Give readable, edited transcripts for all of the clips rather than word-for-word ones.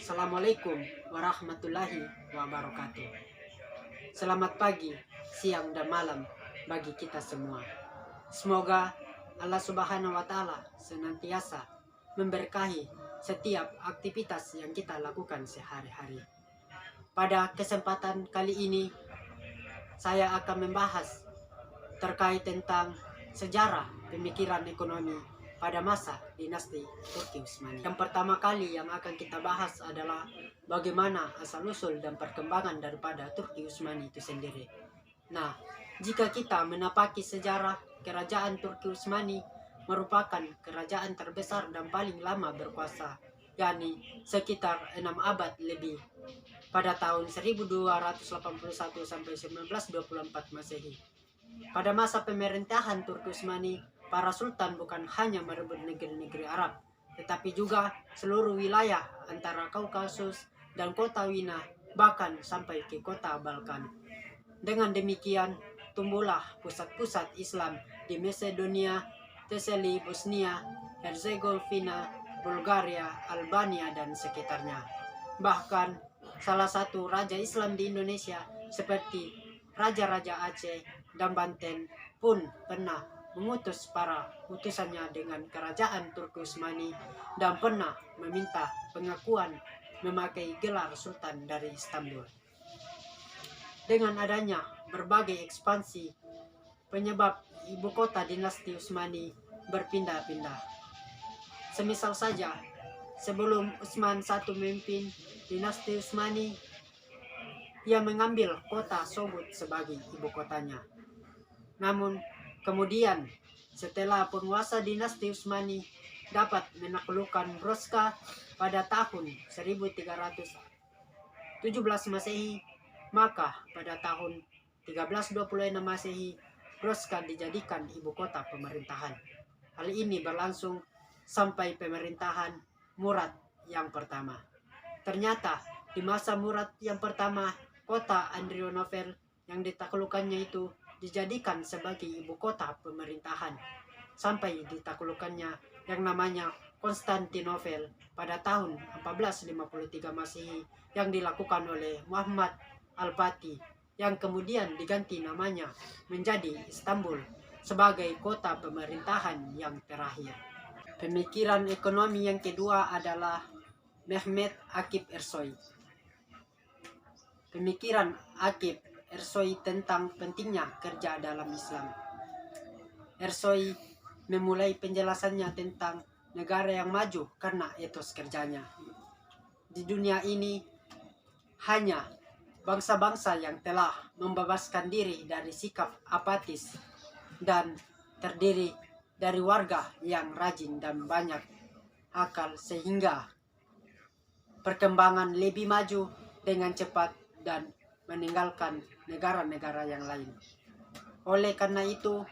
Assalamualaikum warahmatullahi wabarakatuh. Selamat pagi, siang, dan malam bagi kita semua. Semoga Allah Subhanahu wa Ta'ala senantiasa memberkahi setiap aktivitas yang kita lakukan sehari-hari. Pada kesempatan kali ini, saya akan membahas terkait tentang sejarah pemikiran ekonomi pada masa dinasti Turki Utsmani. Yang pertama kali yang akan kita bahas adalah bagaimana asal-usul dan perkembangan daripada Turki Utsmani itu sendiri. Nah, jika kita menapaki sejarah, kerajaan Turki Utsmani merupakan kerajaan terbesar dan paling lama berkuasa, yakni sekitar 6 abad lebih pada tahun 1281 sampai 1924 Masehi. Pada masa pemerintahan Turki Utsmani, para sultan bukan hanya merebut negeri-negeri Arab, tetapi juga seluruh wilayah antara Kaukasus dan kota Wina, bahkan sampai ke kota Balkan. Dengan demikian, tumbuhlah pusat-pusat Islam di Macedonia, Thessaly, Bosnia, Herzegovina, Bulgaria, Albania, dan sekitarnya. Bahkan, salah satu raja Islam di Indonesia seperti Raja-Raja Aceh dan Banten pun pernah mengutus para utusannya dengan kerajaan Turki Utsmani dan pernah meminta pengakuan memakai gelar Sultan dari Istanbul. Dengan adanya berbagai ekspansi, penyebab ibu kota dinasti Utsmani berpindah-pindah. Semisal saja, sebelum Utsman I memimpin dinasti Utsmani, ia mengambil kota Sobud sebagai ibu kotanya. Namun, kemudian setelah penguasa dinasti Utsmani dapat menaklukkan Broska pada tahun 1317 Masehi, maka pada tahun 1326 Masehi, Broska dijadikan ibu kota pemerintahan. Hal ini berlangsung sampai pemerintahan Murad yang pertama. Ternyata di masa Murad yang pertama, kota Andrianople yang ditaklukkannya itu dijadikan sebagai ibu kota pemerintahan sampai ditaklukannya yang namanya Konstantinopel pada tahun 1453 Masehi yang dilakukan oleh Muhammad Al-Fatih, yang kemudian diganti namanya menjadi Istanbul sebagai kota pemerintahan yang terakhir. Pemikiran ekonomi yang kedua adalah Mehmet Akif Ersoy. Pemikiran Akif Ersoy tentang pentingnya kerja dalam Islam. Ersoy memulai penjelasannya tentang negara yang maju karena etos kerjanya. Di dunia ini hanya bangsa-bangsa yang telah membebaskan diri dari sikap apatis dan terdiri dari warga yang rajin dan banyak akal sehingga perkembangan lebih maju dengan cepat dan meninggalkan negara-negara yang lain. Oleh karena itu,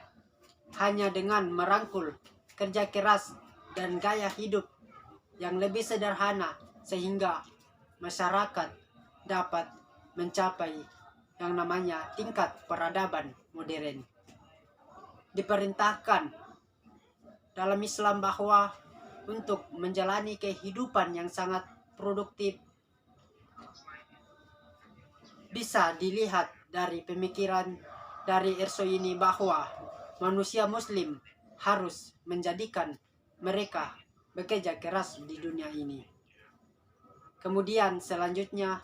hanya dengan merangkul kerja keras dan gaya hidup yang lebih sederhana sehingga masyarakat dapat mencapai yang namanya tingkat peradaban modern. Diperintahkan dalam Islam bahwa untuk menjalani kehidupan yang sangat produktif bisa dilihat dari pemikiran dari Ersoy ini bahwa manusia muslim harus menjadikan mereka bekerja keras di dunia ini. Kemudian selanjutnya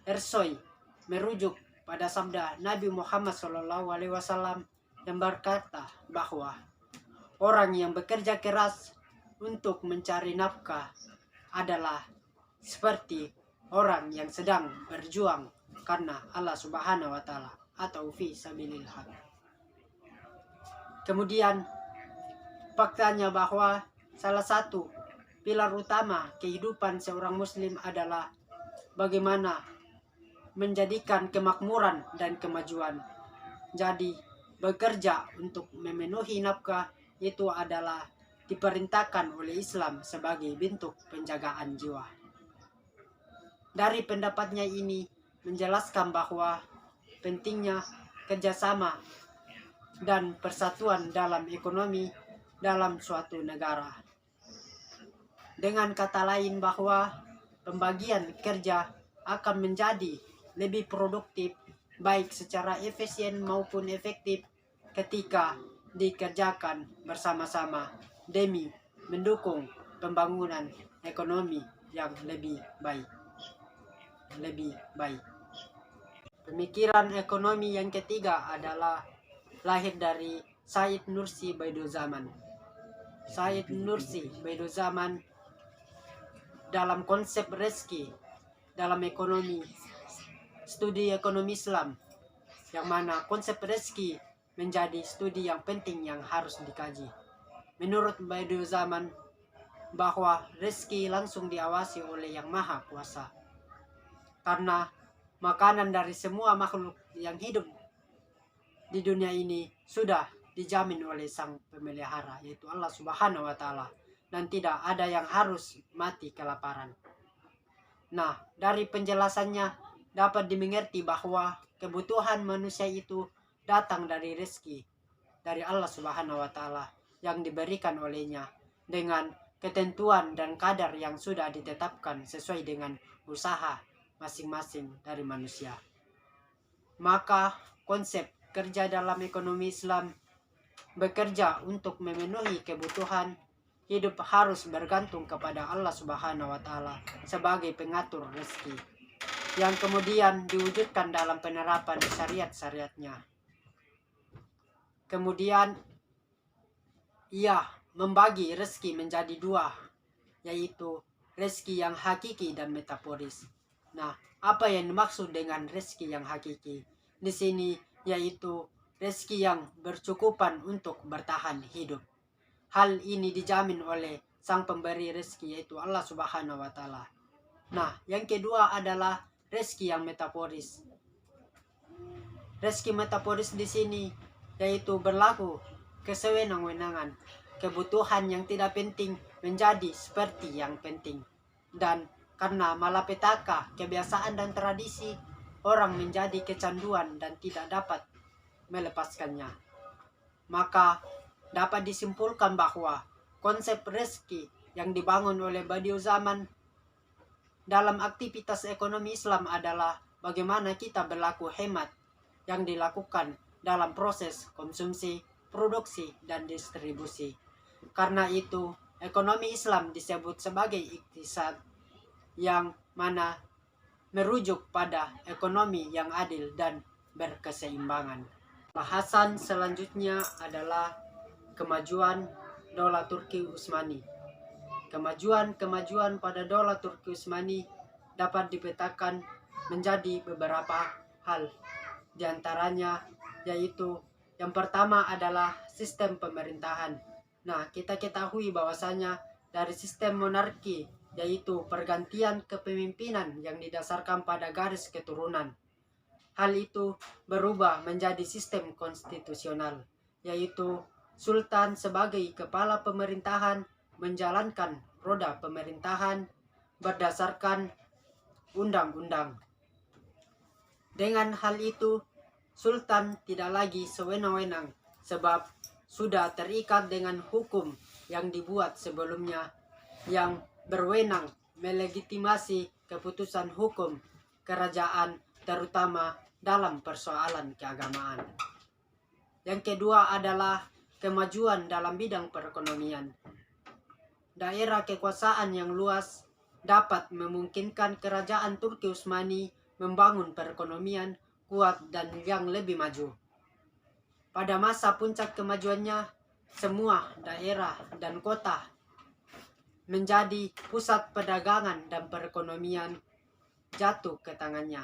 Ersoy merujuk pada sabda Nabi Muhammad SAW yang berkata bahwa orang yang bekerja keras untuk mencari nafkah adalah seperti orang yang sedang berjuang karena Allah Subhanahu wa Ta'ala atau fi sabilillah. Kemudian faktanya bahwa salah satu pilar utama kehidupan seorang muslim adalah bagaimana menjadikan kemakmuran dan kemajuan. Jadi bekerja untuk memenuhi nafkah itu adalah diperintahkan oleh Islam sebagai bentuk penjagaan jiwa. Dari pendapatnya ini menjelaskan bahwa pentingnya kerjasama dan persatuan dalam ekonomi dalam suatu negara. Dengan kata lain bahwa pembagian kerja akan menjadi lebih produktif, baik secara efisien maupun efektif ketika dikerjakan bersama-sama demi mendukung pembangunan ekonomi yang lebih baik. Pemikiran ekonomi yang ketiga adalah lahir dari Said Nursi Baidozaman. Said Nursi Baidozaman dalam konsep rezeki dalam ekonomi, studi ekonomi Islam, yang mana konsep rezeki menjadi studi yang penting yang harus dikaji. Menurut Baidozaman, bahwa rezeki langsung diawasi oleh Yang Maha Kuasa, karena makanan dari semua makhluk yang hidup di dunia ini sudah dijamin oleh Sang Pemelihara, yaitu Allah Subhanahu wa Ta'ala, dan tidak ada yang harus mati kelaparan. Nah, dari penjelasannya dapat dimengerti bahwa kebutuhan manusia itu datang dari rezeki dari Allah Subhanahu wa Ta'ala yang diberikan olehnya dengan ketentuan dan kadar yang sudah ditetapkan sesuai dengan usaha masing-masing dari manusia. Maka konsep kerja dalam ekonomi Islam bekerja untuk memenuhi kebutuhan hidup harus bergantung kepada Allah Subhanahu wa Ta'ala sebagai pengatur rezeki, yang kemudian diwujudkan dalam penerapan syariat-syariatnya. Kemudian ia membagi rezeki menjadi dua, yaitu rezeki yang hakiki dan metaforis. Nah, apa yang dimaksud dengan rezeki yang hakiki di sini, yaitu rezeki yang bercukupan untuk bertahan hidup. Hal ini dijamin oleh Sang Pemberi rezeki, yaitu Allah Subhanahu wa Ta'ala. Nah, yang kedua adalah rezeki yang metaforis. Rezeki metaforis di sini yaitu berlaku kesewenang-wenangan, kebutuhan yang tidak penting menjadi seperti yang penting, dan karena malapetaka kebiasaan dan tradisi, orang menjadi kecanduan dan tidak dapat melepaskannya. Maka dapat disimpulkan bahwa konsep rezeki yang dibangun oleh Baidozaman dalam aktivitas ekonomi Islam adalah bagaimana kita berlaku hemat yang dilakukan dalam proses konsumsi, produksi, dan distribusi. Karena itu, ekonomi Islam disebut sebagai iktisad, yang mana merujuk pada ekonomi yang adil dan berkeseimbangan. Bahasan selanjutnya adalah kemajuan Daulah Turki Utsmani. Kemajuan pada Daulah Turki Utsmani dapat dipetakan menjadi beberapa hal. Di antaranya yaitu yang pertama adalah sistem pemerintahan. Nah, kita ketahui bahwasanya dari sistem monarki, yaitu pergantian kepemimpinan yang didasarkan pada garis keturunan, hal itu berubah menjadi sistem konstitusional, yaitu sultan sebagai kepala pemerintahan menjalankan roda pemerintahan berdasarkan undang-undang. Dengan hal itu, sultan tidak lagi sewenang-wenang sebab sudah terikat dengan hukum yang dibuat sebelumnya, yang berwenang melegitimasi keputusan hukum kerajaan, terutama dalam persoalan keagamaan. Yang kedua adalah kemajuan dalam bidang perekonomian. Daerah kekuasaan yang luas dapat memungkinkan kerajaan Turki Utsmani membangun perekonomian kuat dan yang lebih maju. Pada masa puncak kemajuannya, semua daerah dan kota menjadi pusat perdagangan dan perekonomian jatuh ke tangannya.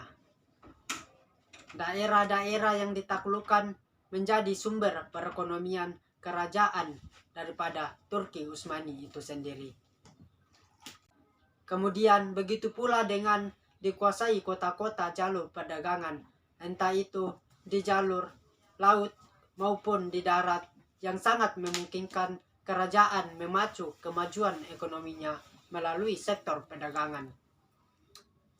Daerah-daerah yang ditaklukkan menjadi sumber perekonomian kerajaan daripada Turki Utsmani itu sendiri. Kemudian begitu pula dengan dikuasai kota-kota jalur perdagangan, entah itu di jalur laut maupun di darat, yang sangat memungkinkan kerajaan memacu kemajuan ekonominya melalui sektor perdagangan.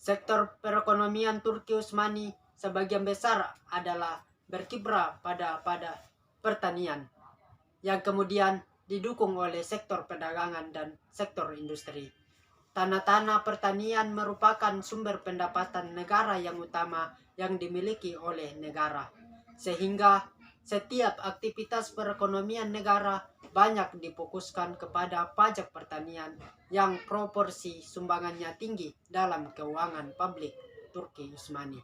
Sektor perekonomian Turki Utsmani sebagian besar adalah berkiprah pada pertanian, yang kemudian didukung oleh sektor perdagangan dan sektor industri. Tanah-tanah pertanian merupakan sumber pendapatan negara yang utama yang dimiliki oleh negara. Sehingga setiap aktivitas perekonomian negara banyak difokuskan kepada pajak pertanian yang proporsi sumbangannya tinggi dalam keuangan publik Turki Utsmani.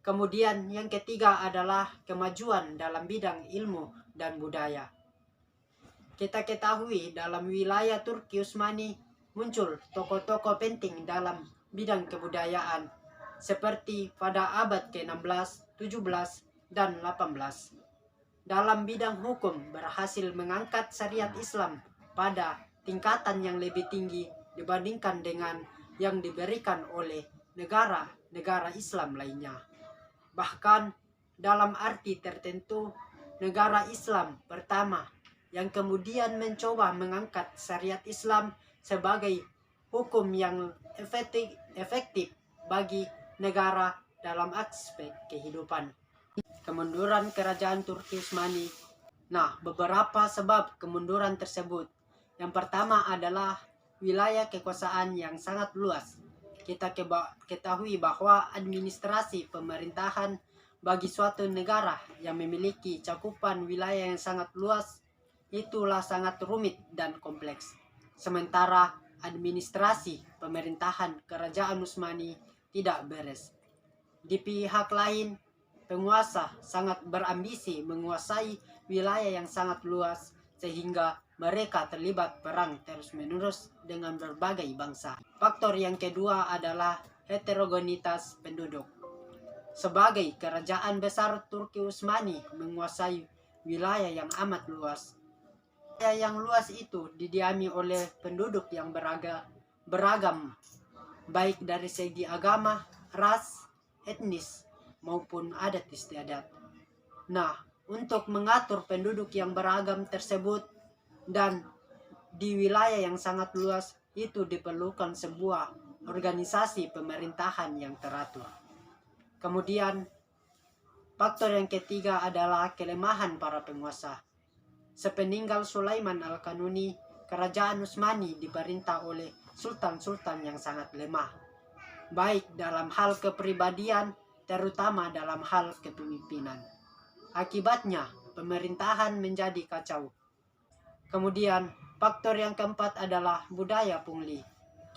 Kemudian yang ketiga adalah kemajuan dalam bidang ilmu dan budaya. Kita ketahui dalam wilayah Turki Utsmani muncul tokoh-tokoh penting dalam bidang kebudayaan seperti pada abad ke-16, 17, dan 18. Dalam bidang hukum berhasil mengangkat syariat Islam pada tingkatan yang lebih tinggi dibandingkan dengan yang diberikan oleh negara-negara Islam lainnya. Bahkan dalam arti tertentu, negara Islam pertama yang kemudian mencoba mengangkat syariat Islam sebagai hukum yang efektif bagi negara dalam aspek kehidupan. Kemunduran kerajaan Turki Utsmani. Nah, beberapa sebab kemunduran tersebut. Yang pertama adalah wilayah kekuasaan yang sangat luas. Kita ketahui bahwa administrasi pemerintahan bagi suatu negara yang memiliki cakupan wilayah yang sangat luas itulah sangat rumit dan kompleks. Sementara administrasi pemerintahan kerajaan Utsmani tidak beres. Di pihak lain, penguasa sangat berambisi menguasai wilayah yang sangat luas sehingga mereka terlibat perang terus-menerus dengan berbagai bangsa. Faktor yang kedua adalah heterogenitas penduduk. Sebagai kerajaan besar, Turki Utsmani menguasai wilayah yang amat luas. Wilayah yang luas itu didiami oleh penduduk yang beragam, baik dari segi agama, ras, etnis, maupun adat istiadat. Nah, untuk mengatur penduduk yang beragam tersebut dan di wilayah yang sangat luas itu diperlukan sebuah organisasi pemerintahan yang teratur. Kemudian, faktor yang ketiga adalah kelemahan para penguasa. Sepeninggal Sulaiman Al-Kanuni, kerajaan Utsmani diperintah oleh sultan-sultan yang sangat lemah, baik dalam hal kepribadian, terutama dalam hal kepemimpinan. Akibatnya, pemerintahan menjadi kacau. Kemudian, faktor yang keempat adalah budaya pungli.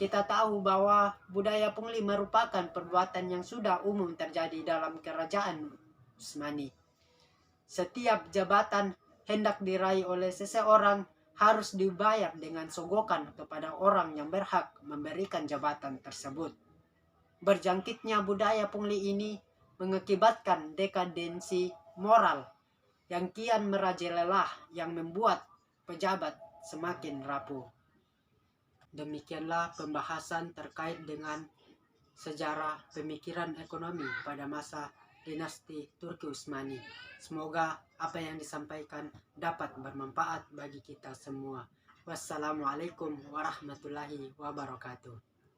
Kita tahu bahwa budaya pungli merupakan perbuatan yang sudah umum terjadi dalam kerajaan Utsmani. Setiap jabatan hendak diraih oleh seseorang harus dibayar dengan sogokan kepada orang yang berhak memberikan jabatan tersebut. Berjangkitnya budaya pungli ini mengakibatkan dekadensi moral yang kian merajalela yang membuat pejabat semakin rapuh. Demikianlah pembahasan terkait dengan sejarah pemikiran ekonomi pada masa dinasti Turki Utsmani. Semoga apa yang disampaikan dapat bermanfaat bagi kita semua. Wassalamualaikum warahmatullahi wabarakatuh.